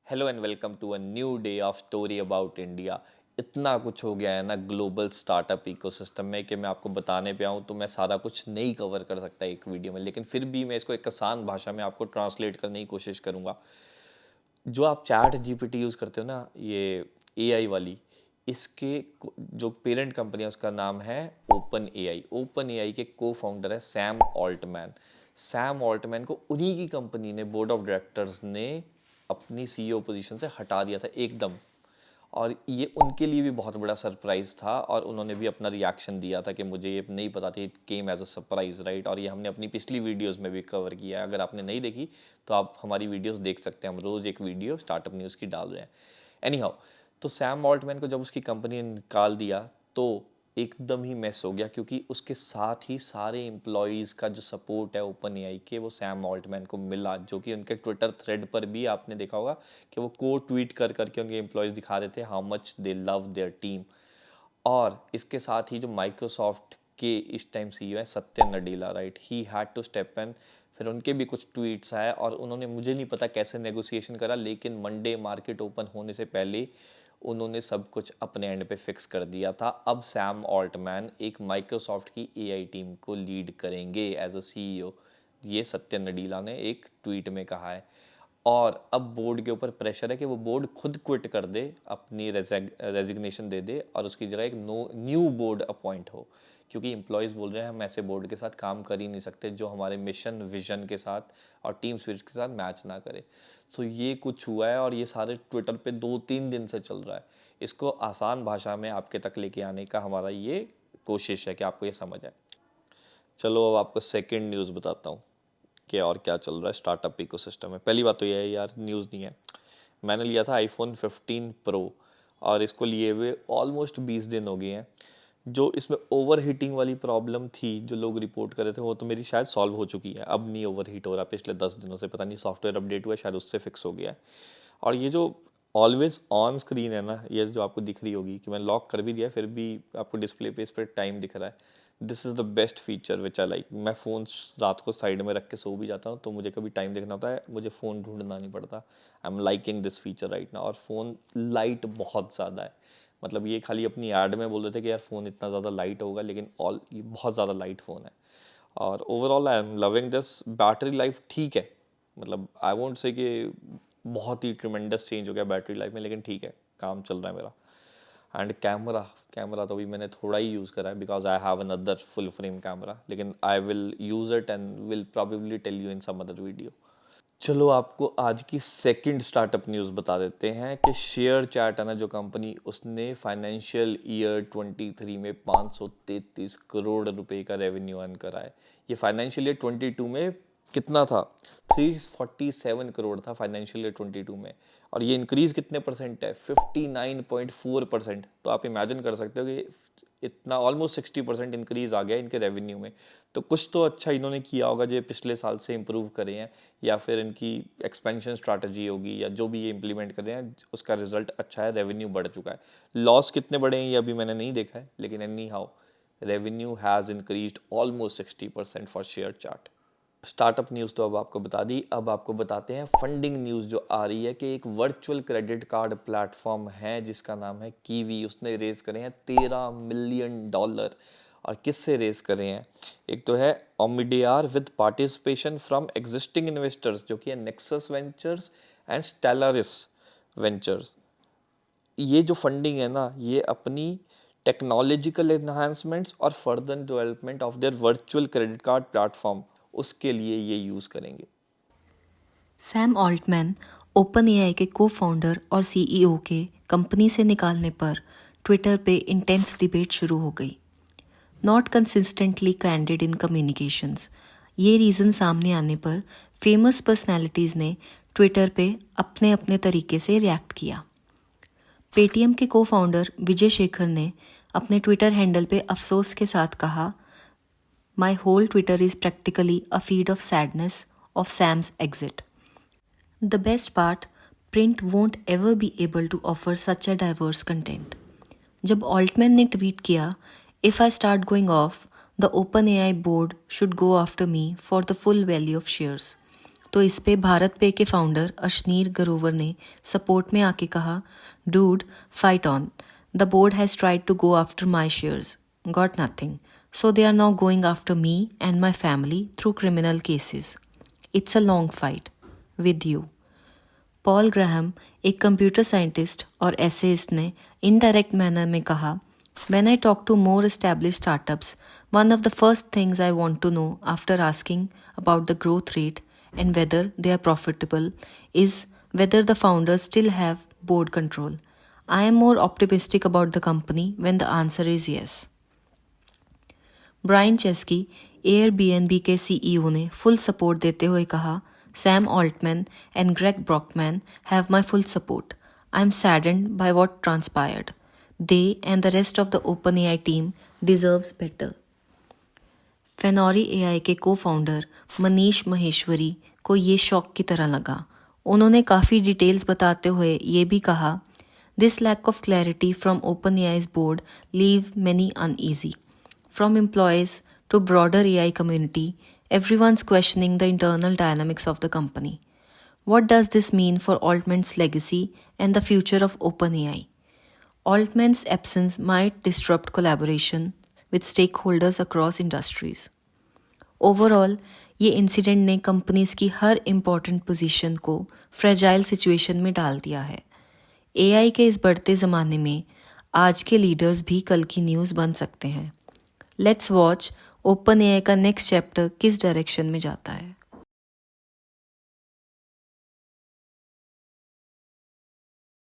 Hello and welcome to a new day of story about India. इतना कुछ हो गया है ना ग्लोबल स्टार्टअप इकोसिस्टम में कि मैं आपको बताने पे आऊँ तो मैं सारा कुछ नहीं कवर कर सकता एक वीडियो में, लेकिन फिर भी मैं इसको एक आसान भाषा में आपको ट्रांसलेट करने की कोशिश करूँगा। जो आप चैट जीपीटी यूज़ करते हो ना, ये एआई वाली, इसके जो पेरेंट कंपनी है उसका नाम है ओपन एआई। ओपन एआई के को फाउंडर है सैम ऑल्टमैन। सैम ऑल्टमैन को उन्हीं की कंपनी ने, बोर्ड ऑफ डायरेक्टर्स ने अपनी सीईओ पोजीशन से हटा दिया था एकदम। और ये उनके लिए भी बहुत बड़ा सरप्राइज़ था और उन्होंने भी अपना रिएक्शन दिया था कि मुझे ये नहीं पता था, it came as a surprise, right. और ये हमने अपनी पिछली वीडियोस में भी कवर किया है। अगर आपने नहीं देखी तो आप हमारी वीडियोस देख सकते हैं, हम रोज़ एक वीडियो स्टार्टअप न्यूज़ की डाल रहे हैं। एनी हाउ, तो सैम ऑल्टमैन को जब उसकी कंपनी ने निकाल दिया तो एकदम ही मैस हो गया, क्योंकि उसके साथ ही सारे एम्प्लॉयज़ का जो सपोर्ट है ओपन एआई के, वो सैम ऑल्टमैन को मिला। जो कि उनके ट्विटर थ्रेड पर भी आपने देखा होगा कि वो कोट ट्वीट कर करके उनके एम्प्लॉयज़ दिखा रहे थे how much they love their team. और इसके साथ ही जो माइक्रोसॉफ्ट के इस टाइम सीईओ है Satya Nadella, right, he had to step in. फिर उनके भी कुछ ट्वीट्स आए और उन्होंने, मुझे नहीं पता कैसे नेगोशिएशन करा, लेकिन मंडे मार्केट ओपन होने से पहले उन्होंने सब कुछ अपने एंड पे फिक्स कर दिया था। अब सैम ऑल्टमैन एक माइक्रोसॉफ्ट की एआई टीम को लीड करेंगे एज अ सीईओ। ये सत्य नडीला ने एक ट्वीट में कहा है। और अब बोर्ड के ऊपर प्रेशर है कि वो बोर्ड खुद क्विट कर दे, अपनी रेजिग्नेशन दे दे और उसकी जगह एक न्यू बोर्ड अपॉइंट हो। क्योंकि एम्प्लॉयज़ बोल रहे हैं हम ऐसे बोर्ड के साथ काम कर ही नहीं सकते जो हमारे मिशन विजन के साथ और टीम स्पिरिट के साथ मैच ना करे। सो ये कुछ हुआ है और ये सारे ट्विटर पे 2-3 दिन से चल रहा है। इसको आसान भाषा में आपके तक लेके आने का हमारा ये कोशिश है कि आपको ये समझ आए। चलो अब आपको सेकंड न्यूज़ बताता हूँ कि और क्या चल रहा है स्टार्टअप इकोसिस्टम में। पहली बात तो ये है यार, न्यूज़ नहीं है, मैंने लिया था आईफोन 15 प्रो और इसको लिए हुए ऑलमोस्ट 20 दिन हो गए हैं। जो इसमें ओवर हीटिंग वाली प्रॉब्लम थी जो लोग रिपोर्ट कर रहे थे, वो तो मेरी शायद सॉल्व हो चुकी है, अब नहीं ओवर हीट हो रहा। पिछले 10 दिनों से पता नहीं सॉफ्टवेयर अपडेट हुआ है, शायद उससे फिक्स हो गया है। और ये जो ऑलवेज ऑन स्क्रीन है ना, ये जो आपको दिख रही होगी कि मैं लॉक कर भी दिया फिर भी आपको डिस्प्ले पे इस पर टाइम दिख रहा है, this is the best feature which I like. मैं फ़ोन रात को साइड में रख के सो भी जाता हूँ, तो मुझे कभी टाइम देखना होता है, मुझे फ़ोन ढूंढना नहीं पड़ता। I am liking this feature right ना। और फ़ोन लाइट बहुत ज़्यादा है, मतलब ये खाली अपनी ऐड में बोल रहे थे कि यार फ़ोन इतना ज़्यादा लाइट होगा, लेकिन ऑल ये बहुत ज़्यादा लाइट फ़ोन है। और overall I am loving this. Battery life ठीक है, मतलब आई वोंट से कि बहुत ही ट्रिमेंडस चेंज हो गया बैटरी लाइफ में, लेकिन ठीक है, काम चल रहा है मेरा। एंड कैमरा, कैमरा तो अभी मैंने थोड़ा ही यूज़ करा है because I have another full frame camera, लेकिन I will use it and will probably tell you in some other video. चलो आपको आज की सेकंड स्टार्टअप न्यूज़ बता देते हैं कि शेयर चैट है ना जो कंपनी, उसने फाइनेंशियल ईयर 23 में 533 करोड़ रुपए का रेवेन्यू अर्न करा है। ये फाइनेंशियल ईयर 22 में कितना था, 347 करोड़ था फाइनेंशियल ईयर 22 में। और ये इंक्रीज़ कितने परसेंट है, 59.4%। तो आप इमेजिन कर सकते हो कि इतना ऑलमोस्ट 60% इंक्रीज़ आ गया इनके रेवेन्यू में। तो कुछ तो अच्छा इन्होंने किया होगा जो पिछले साल से इम्प्रूव करे हैं, या फिर इनकी एक्सपेंशन स्ट्रैटेजी होगी, या जो भी ये इम्प्लीमेंट कर रहे हैं उसका रिजल्ट अच्छा है, रेवेन्यू बढ़ चुका है। लॉस कितने बढ़े हैं ये अभी मैंने नहीं देखा है, लेकिन any how revenue has increased almost 60% for share chart. Startup news तो अब आपको बता दी, अब आपको बताते हैं फंडिंग न्यूज़ जो आ रही है कि एक वर्चुअल क्रेडिट कार्ड प्लेटफॉर्म है जिसका नाम है कीवी, उसने रेज करे हैं $13 मिलियन। और किससे रेज करे हैं, एक तो है Omidyar with participation from existing investors जो कि है Nexus Ventures and Stellaris Ventures. ये जो फंडिंग है ना, ये अपनी टेक्नोलॉजिकल एनहांसमेंट्स और further development of their virtual credit card platform, उसके लिए ये यूज़ करेंगे। सैम ऑल्टमैन ओपनएआई के को फाउंडर और सीईओ के कंपनी से निकालने पर ट्विटर पे इंटेंस डिबेट शुरू हो गई। Not consistently candid in communications, ये रीज़न सामने आने पर फेमस पर्सनैलिटीज़ ने ट्विटर पे अपने अपने तरीके से रिएक्ट किया। पेटीएम के को फाउंडर विजय शेखर ने अपने ट्विटर हैंडल पे अफसोस के साथ कहा, my whole Twitter is practically a feed of sadness of Sam's exit. The best part, print won't ever be able to offer such a diverse content. जब ऑल्टमैन ने ट्वीट किया, If I start going off, the OpenAI board should go after me for the full value of shares, तो इस पे भारत पे के founder Ashneer Grover ने support में आके कहा, dude fight on, the board has tried to go after my shares, got nothing, so they are now going after me and my family through criminal cases. It's a long fight with you. Paul Graham, एक computer scientist और essayist, ने indirect manner में कहा, When I talk to more established startups, one of the first things I want to know after asking about the growth rate and whether they are profitable is whether the founders still have board control. I am more optimistic about the company when the answer is yes. Brian Chesky, Airbnb के CEO, ने full support देते हुए कहा, Sam Altman and Greg Brockman have my full support. I am saddened by what transpired. They and the rest of the OpenAI team deserves better. Fenori AI के cofounder Manish Maheshwari को ये shock की तरह लगा. उन्होंने काफ़ी डिटेल्स बताते हुए ये भी कहा, This lack of clarity from OpenAI's board leave many uneasy. From employees to broader AI community, everyone's questioning the internal dynamics of the company. What does this mean for Altman's legacy and the future of OpenAI? Altman's absence might disrupt collaboration with stakeholders across industries. Overall, ये incident ने companies की हर important position को fragile situation में डाल दिया है. AI के इस बढ़ते ज़माने में आज के लीडर्स भी कल की न्यूज़ बन सकते हैं. लेट्स वॉच ओपन एआई का नेक्स्ट चैप्टर किस डायरेक्शन में जाता है.